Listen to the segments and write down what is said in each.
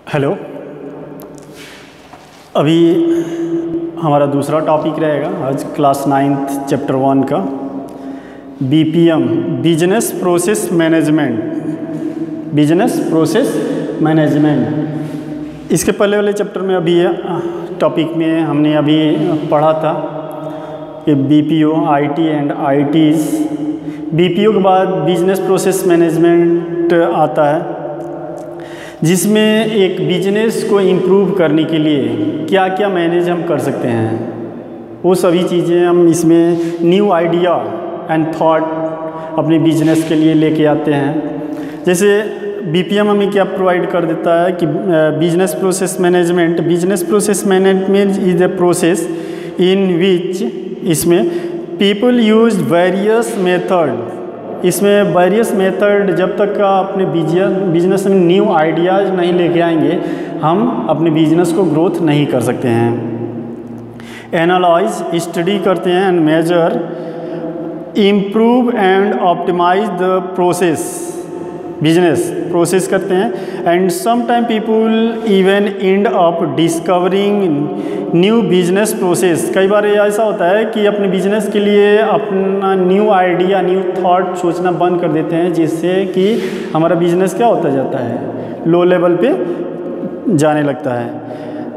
Hello. अभी हमारा दूसरा टॉपिक रहेगा आज क्लास 9th चैप्टर 1 का बीपीएम बिजनेस प्रोसेस मैनेजमेंट। इसके पहले वाले चैप्टर में अभी टॉपिक में हमने अभी पढ़ा था कि BPO IT and ITs. BPO के बाद बिजनेस प्रोसेस मैनेजमेंट आता है, जिसमें एक बिजनेस को इम्प्रूव करने के लिए क्या क्या मैनेज हम कर सकते हैं, वो सभी चीज़ें हम इसमें न्यू आइडिया एंड थॉट अपने बिजनेस के लिए लेके आते हैं। जैसे बीपीएम हमें क्या प्रोवाइड कर देता है कि business process management is a process in which, इसमें पीपल यूज वेरियस मेथड। इसमें वेरियस मेथड जब तक का अपने बिजनेस में न्यू आइडियाज़ नहीं लेके आएंगे, हम अपने बिजनेस को ग्रोथ नहीं कर सकते हैं। एनालाइज स्टडी करते हैं and measure improve and optimise the process, business process करते हैं। And sometime people even end up discovering new business process. कई बार ऐसा होता है कि अपने बिजनेस के लिए अपना न्यू आइडिया न्यू थॉट सोचना बंद कर देते हैं, जिससे कि हमारा बिजनेस क्या होता जाता है, लो लेवल पे जाने लगता है।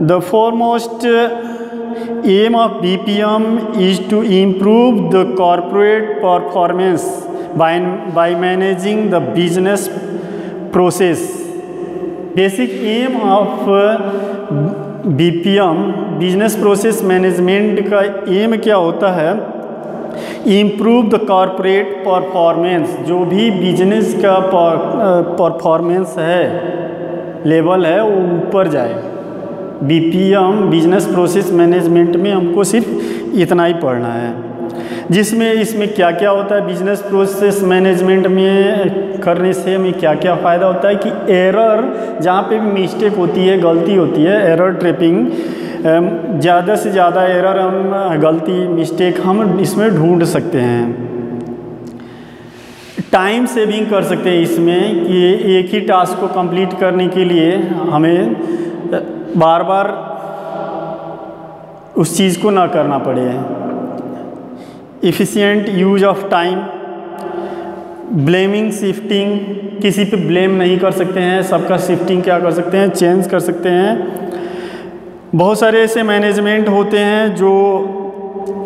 The foremost aim of BPM is to improve the corporate performance by managing the business process. Basic aim of BPM business process management का एम क्या होता है, इम्प्रूव द कॉर्पोरेट परफॉर्मेंस। जो भी बिजनेस का परफॉर्मेंस है, लेवल है, वो ऊपर जाए। बीपीएम बिजनेस प्रोसेस मैनेजमेंट में हमको सिर्फ इतना ही पढ़ना है, जिसमें इसमें क्या क्या होता है। बिजनेस प्रोसेस मैनेजमेंट में करने से हमें क्या क्या फ़ायदा होता है कि एरर, जहाँ पे भी मिस्टेक होती है, गलती होती है, एरर ट्रैपिंग, ज़्यादा से ज़्यादा एरर हम गलती मिस्टेक हम इसमें ढूंढ सकते हैं। टाइम सेविंग कर सकते हैं इसमें कि एक ही टास्क को कंप्लीट करने के लिए हमें बार बार उस चीज़ को ना करना पड़े। Efficient use of time, blaming shifting, किसी पे ब्लेम नहीं कर सकते हैं, सबका शिफ्टिंग क्या कर सकते हैं, चेंज कर सकते हैं। बहुत सारे ऐसे मैनेजमेंट होते हैं जो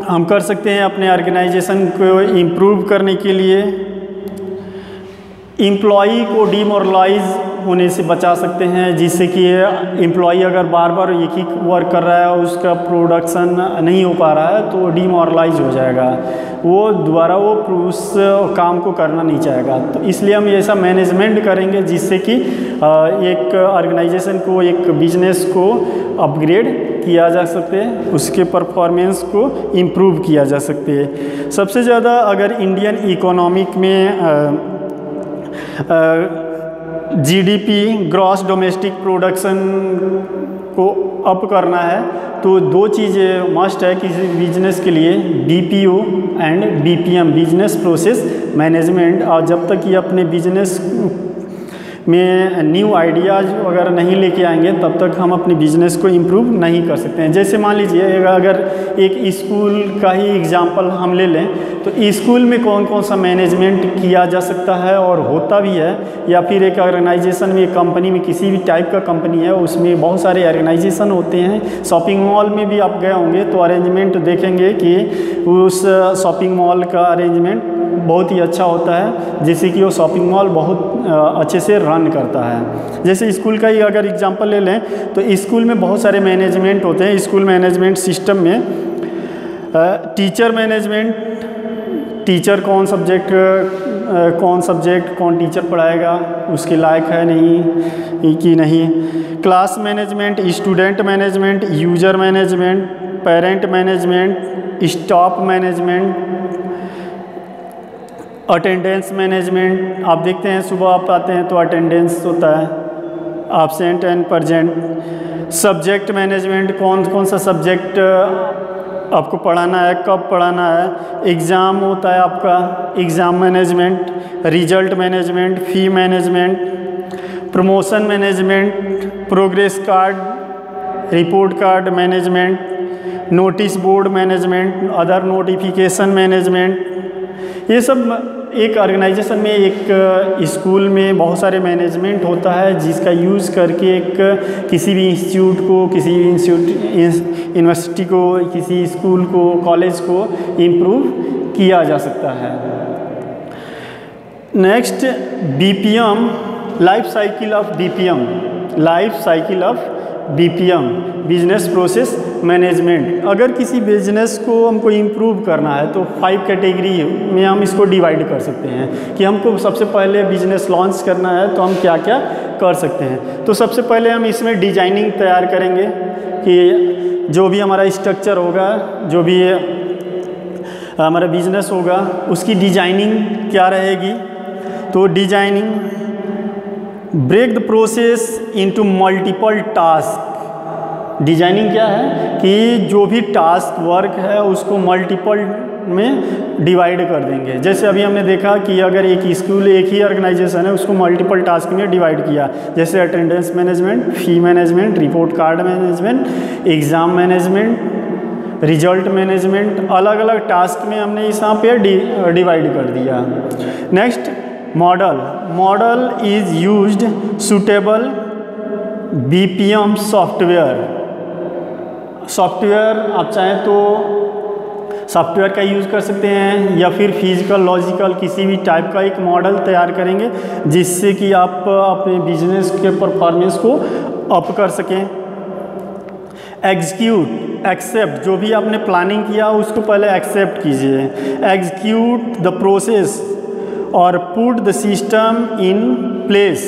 हम कर सकते हैं अपने ऑर्गेनाइजेशन को इम्प्रूव करने के लिए। एम्प्लॉई को डिमोरलाइज होने से बचा सकते हैं, जिससे कि एम्प्लॉई अगर बार बार एक ही वर्क कर रहा है, उसका प्रोडक्शन नहीं हो पा रहा है, तो डिमोरलाइज हो जाएगा, वो दोबारा वो उस काम को करना नहीं चाहेगा। तो इसलिए हम ऐसा मैनेजमेंट करेंगे जिससे कि एक ऑर्गेनाइजेशन को, एक बिजनेस को अपग्रेड किया जा सकते हैं, उसके परफॉर्मेंस को इम्प्रूव किया जा सकते हैं। सबसे ज़्यादा अगर इंडियन इकोनॉमिक में जीडीपी, ग्रॉस डोमेस्टिक प्रोडक्शन को अप करना है, तो दो चीज़ें मस्ट है किसी बिजनेस के लिए, BPO and BPM business process management. और जब तक ये अपने बिजनेस में न्यू आइडियाज़ वगैरह नहीं लेके आएंगे, तब तक हम अपने बिजनेस को इम्प्रूव नहीं कर सकते हैं। जैसे मान लीजिए अगर एक स्कूल का ही एग्जांपल हम ले लें, तो स्कूल में कौन कौन सा मैनेजमेंट किया जा सकता है और होता भी है, या फिर एक ऑर्गेनाइजेशन में, एक कंपनी में, किसी भी टाइप का कंपनी है, उसमें बहुत सारे ऑर्गेनाइजेशन होते हैं। शॉपिंग मॉल में भी आप गए होंगे तो अरेंजमेंट देखेंगे कि उस शॉपिंग मॉल का अरेंजमेंट बहुत ही अच्छा होता है, जैसे कि वो शॉपिंग मॉल बहुत अच्छे से रन करता है। जैसे स्कूल का ही अगर एग्जांपल ले लें, तो स्कूल में बहुत सारे मैनेजमेंट होते हैं। स्कूल मैनेजमेंट सिस्टम में टीचर मैनेजमेंट, टीचर कौन सब्जेक्ट कौन टीचर पढ़ाएगा, उसके लायक है नहीं कि नहीं। Class management, student management, user management, parent management, staff management, attendance management. आप देखते हैं सुबह आप आते हैं तो अटेंडेंस होता है, absent and present. Subject management, कौन कौन सा सब्जेक्ट आपको पढ़ाना है, कब पढ़ाना है। एग्ज़ाम होता है आपका, exam management, result management, fee management. Promotion management, progress card, report card management, notice board management, other notification management. ये सब एक ऑर्गेनाइजेशन में, एक स्कूल में बहुत सारे मैनेजमेंट होता है जिसका यूज़ करके एक किसी भी इंस्टीट्यूट को, किसी यूनिवर्सिटी को, किसी स्कूल को, कॉलेज को इम्प्रूव किया जा सकता है। Next, BPM, life cycle of BPM, life cycle of BPM, business process management. अगर किसी बिजनेस को हमको इम्प्रूव करना है तो 5 कैटेगरी में हम इसको डिवाइड कर सकते हैं कि हमको सबसे पहले बिजनेस लॉन्च करना है तो हम क्या क्या कर सकते हैं। तो सबसे पहले हम इसमें डिजाइनिंग तैयार करेंगे कि जो भी हमारा स्ट्रक्चर होगा, जो भी हमारा बिजनेस होगा, उसकी डिजाइनिंग क्या रहेगी। तो designing, break the process into multiple task. Designing क्या है कि जो भी टास्क वर्क है उसको मल्टीपल में डिवाइड कर देंगे। जैसे अभी हमने देखा कि अगर एक स्कूल, एक ही ऑर्गेनाइजेशन है, उसको मल्टीपल टास्क में डिवाइड किया, जैसे attendance management, fee management, report card management, exam management, result management, अलग अलग टास्क में हमने इस यहाँ पे डिवाइड कर दिया। Next, model, model is used suitable BPM software. Software आप चाहें तो सॉफ्टवेयर का यूज़ कर सकते हैं या फिर फिजिकल, लॉजिकल, किसी भी टाइप का एक मॉडल तैयार करेंगे जिससे कि आप अपने बिजनेस के परफॉर्मेंस को अप कर सकें। एग्जीक्यूट, एक्सेप्ट, जो भी आपने प्लानिंग किया उसको पहले एक्सेप्ट कीजिए। एग्जीक्यूट द प्रोसेस और put the system in place.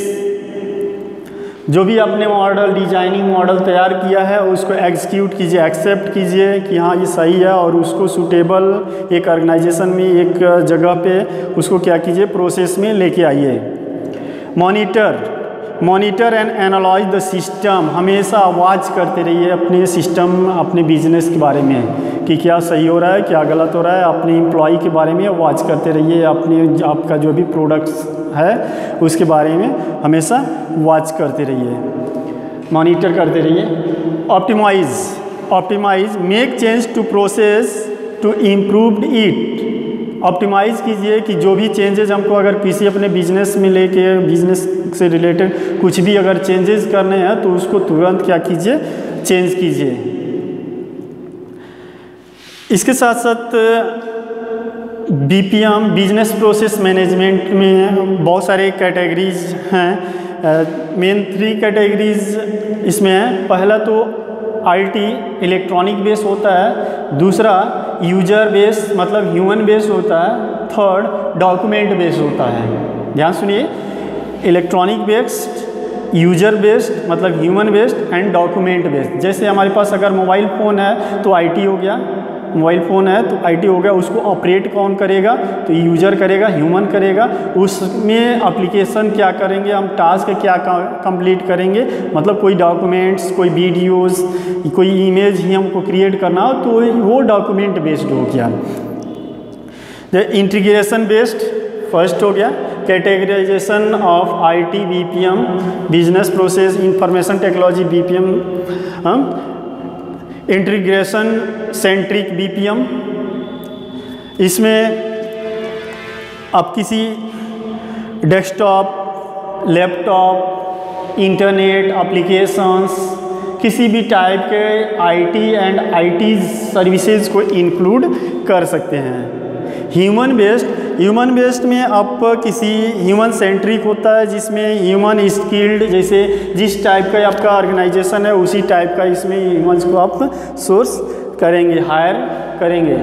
जो भी आपने मॉडल, डिजाइनिंग मॉडल तैयार किया है उसको एग्जीक्यूट कीजिए, एक्सेप्ट कीजिए कि हाँ ये सही है, और उसको सूटेबल एक ऑर्गेनाइजेशन में, एक जगह पे उसको क्या कीजिए, प्रोसेस में लेके आइए। Monitor, monitor and analyse the system. हमेशा वॉच करते रहिए अपने सिस्टम, अपने बिजनेस के बारे में कि क्या सही हो रहा है, क्या गलत हो रहा है। अपने एम्प्लॉय के बारे में वॉच करते रहिए, अपने आपका जो भी प्रोडक्ट्स है उसके बारे में हमेशा वॉच करते रहिए, मॉनिटर करते रहिए। Optimise, optimise, make change to process to improve it. Optimise कीजिए कि जो भी चेंजेस हमको अगर किसी अपने बिजनेस में लेके, बिजनेस से रिलेटेड कुछ भी अगर चेंजेस करने हैं तो उसको तुरंत क्या कीजिए, चेंज कीजिए। इसके साथ साथ बीपीएम, बिजनेस प्रोसेस मैनेजमेंट में बहुत सारे कैटेगरीज हैं। मेन 3 कैटेगरीज इसमें हैं। पहला तो आईटी, इलेक्ट्रॉनिक बेस होता है। दूसरा यूजर बेस, मतलब ह्यूमन बेस होता है। थर्ड डॉक्यूमेंट बेस होता है। ध्यान सुनिए, इलेक्ट्रॉनिक बेस्ड, यूजर बेस्ड मतलब human based, and document based. जैसे हमारे पास अगर मोबाइल फ़ोन है तो आईटी हो गया, मोबाइल फ़ोन है तो आईटी हो गया। उसको ऑपरेट कौन करेगा, तो यूजर करेगा, ह्यूमन करेगा। उसमें एप्लीकेशन क्या करेंगे हम, टास्क क्या कंप्लीट करेंगे, मतलब कोई डॉक्यूमेंट्स, कोई वीडियोस, कोई इमेज ही हमको क्रिएट करना हो तो वो डॉक्यूमेंट बेस्ड हो गया। इंटीग्रेशन बेस्ड फर्स्ट हो गया। Categorisation of IT BPM, business process information technology BPM, integration centric BPM. इसमें आप किसी डेस्कटॉप, लैपटॉप, इंटरनेट एप्लीकेशंस, किसी भी टाइप के आईटी एंड आईटी सर्विसेज को इंक्लूड कर सकते हैं। ह्यूमन बेस्ड में आप किसी ह्यूमन सेंट्रिक होता है जिसमें ह्यूमन स्किल्ड, जैसे जिस टाइप का आपका ऑर्गेनाइजेशन है उसी टाइप का इसमें ह्यूमन्स को आप सोर्स करेंगे, हायर करेंगे।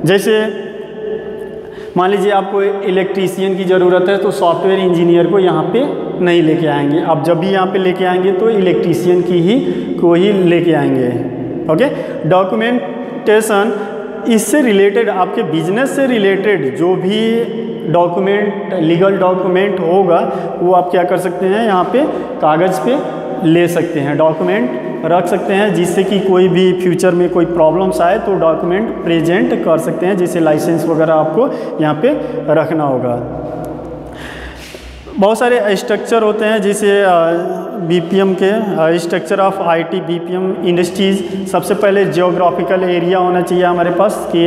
जैसे मान लीजिए आपको इलेक्ट्रीशियन की ज़रूरत है तो सॉफ्टवेयर इंजीनियर को यहाँ पे नहीं लेके आएंगे। आप जब भी यहाँ पे लेके आएंगे तो इलेक्ट्रीशियन को ही लेके आएंगे। ओके। डॉक्यूमेंटेशन, इससे रिलेटेड, आपके बिजनेस से रिलेटेड जो भी डॉक्यूमेंट, लीगल डॉक्यूमेंट होगा वो आप क्या कर सकते हैं, यहाँ पे कागज़ पे ले सकते हैं, डॉक्यूमेंट रख सकते हैं, जिससे कि कोई भी फ्यूचर में कोई प्रॉब्लम्स आए तो डॉक्यूमेंट प्रेजेंट कर सकते हैं। जैसे लाइसेंस वगैरह आपको यहाँ पे रखना होगा। बहुत सारे स्ट्रक्चर होते हैं जैसे बीपीएम के structure of IT BPM industries. सबसे पहले जियोग्राफिकल एरिया होना चाहिए हमारे पास कि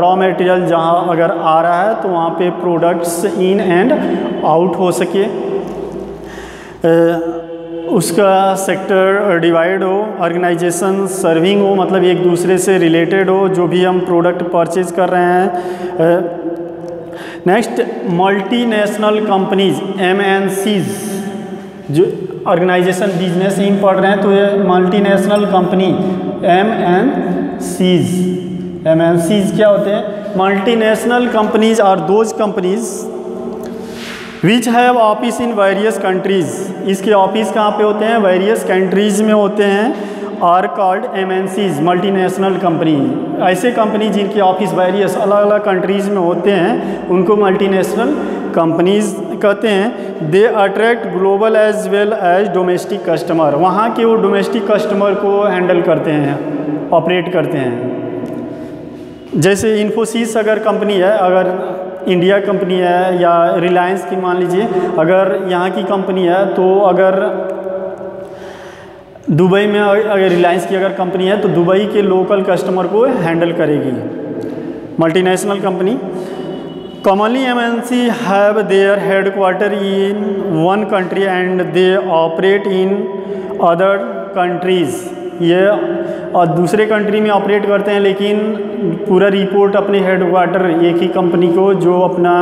रॉ मटेरियल जहाँ अगर आ रहा है तो वहाँ पे प्रोडक्ट्स इन एंड आउट हो सके। उसका सेक्टर डिवाइड हो, ऑर्गेनाइजेशन सर्विंग हो, मतलब एक दूसरे से रिलेटेड हो जो भी हम प्रोडक्ट परचेज कर रहे हैं। नेक्स्ट, मल्टीनेशनल कंपनीज MNCs, जो ऑर्गेनाइजेशन बिजनेस ही पढ़ रहे हैं तो ये मल्टीनेशनल कंपनी MNCs क्या होते हैं? Multinational companies are those companies which have office in various countries. इसके ऑफिस कहाँ पे होते हैं? वेरियस कंट्रीज में होते हैं। Are called MNCs, multinational company. ऐसे कंपनी जिनके ऑफिस वेरियस अलग अलग कंट्रीज़ में होते हैं उनको मल्टीनेशनल कंपनीज कहते हैं। They attract global as well as domestic customer. वहाँ के वो डोमेस्टिक कस्टमर को हैंडल करते हैं, ऑपरेट करते हैं। जैसे इन्फोसिस अगर कंपनी है, अगर इंडिया कंपनी है, या रिलायंस की मान लीजिए अगर यहाँ की कंपनी है, तो अगर दुबई में अगर रिलायंस की अगर कंपनी है तो दुबई के लोकल कस्टमर को हैंडल करेगी multinational company. Commonly MNC have their headquarter in one country and they operate in other countries. ये और दूसरे कंट्री में ऑपरेट करते हैं लेकिन पूरा रिपोर्ट अपने हेडक्वार्टर एक ही कंपनी को, जो अपना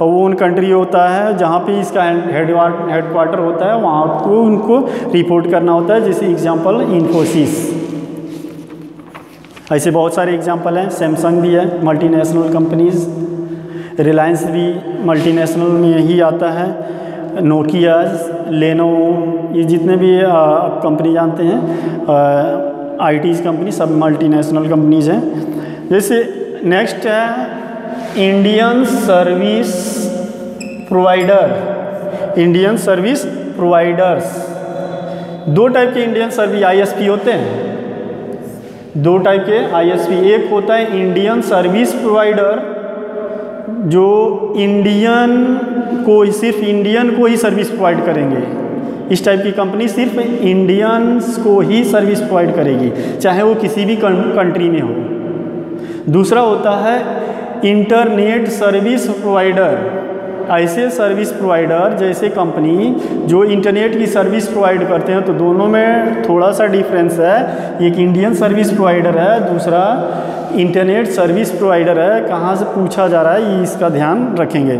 ओन कंट्री होता है जहाँ पे इसका हेडक्वार्टर होता है वहाँ को उनको रिपोर्ट करना होता है। जैसे एग्जांपल इन्फोसिस। ऐसे बहुत सारे एग्जांपल हैं। सैमसंग भी है मल्टीनेशनल कंपनीज, रिलायंस भी मल्टीनेशनल में ही आता है, नोकिया, लेनोवो, ये जितने भी आप कंपनी जानते हैं IT's कंपनी सब मल्टीनेशनल कंपनीज हैं। जैसे नेक्स्ट है Indian service provider. Indian service providers, दो टाइप के इंडियन सर्विस ISP होते हैं। दो टाइप के ISP, एक होता है इंडियन सर्विस प्रोवाइडर जो इंडियन को, सिर्फ इंडियन को ही सर्विस प्रोवाइड करेंगे। इस टाइप की कंपनी सिर्फ इंडियंस को ही सर्विस प्रोवाइड करेगी, चाहे वो किसी भी कंट्री में हो। दूसरा होता है इंटरनेट सर्विस प्रोवाइडर। ऐसे सर्विस प्रोवाइडर जैसे कंपनी जो इंटरनेट की सर्विस प्रोवाइड करते हैं, तो दोनों में थोड़ा सा डिफरेंस है। एक इंडियन सर्विस प्रोवाइडर है, दूसरा इंटरनेट सर्विस प्रोवाइडर है। कहाँ से पूछा जा रहा है ये इसका ध्यान रखेंगे।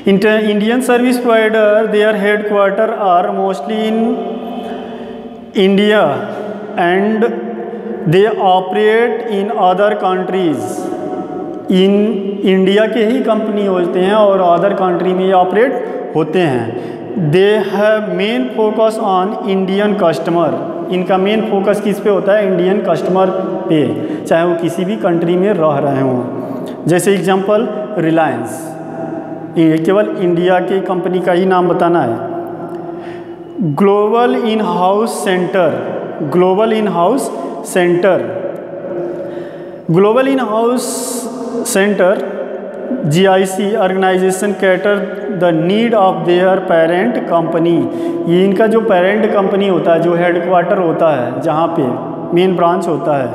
Indian service provider their headquarter are mostly in India and they operate in other countries. In India के ही कंपनी होते हैं और अदर कंट्री में ऑपरेट होते हैं। They have main focus on Indian customer. इनका मेन फोकस किस पे होता है? इंडियन कस्टमर पे, चाहे वो किसी भी कंट्री में रह रहे हों। जैसे एग्जांपल रिलायंस, ये केवल इंडिया की कंपनी का ही नाम बताना है। Global in house centre, global in house centre, global in house centre GIC organisation cater the need of their parent company. ये इनका जो पेरेंट कंपनी होता है, जो हेडक्वार्टर होता है, जहाँ पे मेन ब्रांच होता है,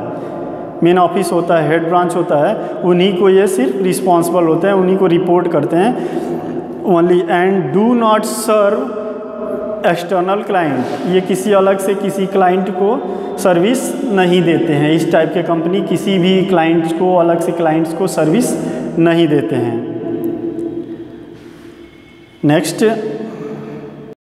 मेन ऑफिस होता है, हेड ब्रांच होता है, उन्हीं को ये सिर्फ रिस्पॉन्सिबल होते हैं, उन्हीं को रिपोर्ट करते हैं only. And do not serve external client. ये किसी अलग से किसी क्लाइंट को सर्विस नहीं देते हैं। इस टाइप के कंपनी किसी भी क्लाइंट्स को, अलग से क्लाइंट्स को सर्विस नहीं देते हैं। नेक्स्ट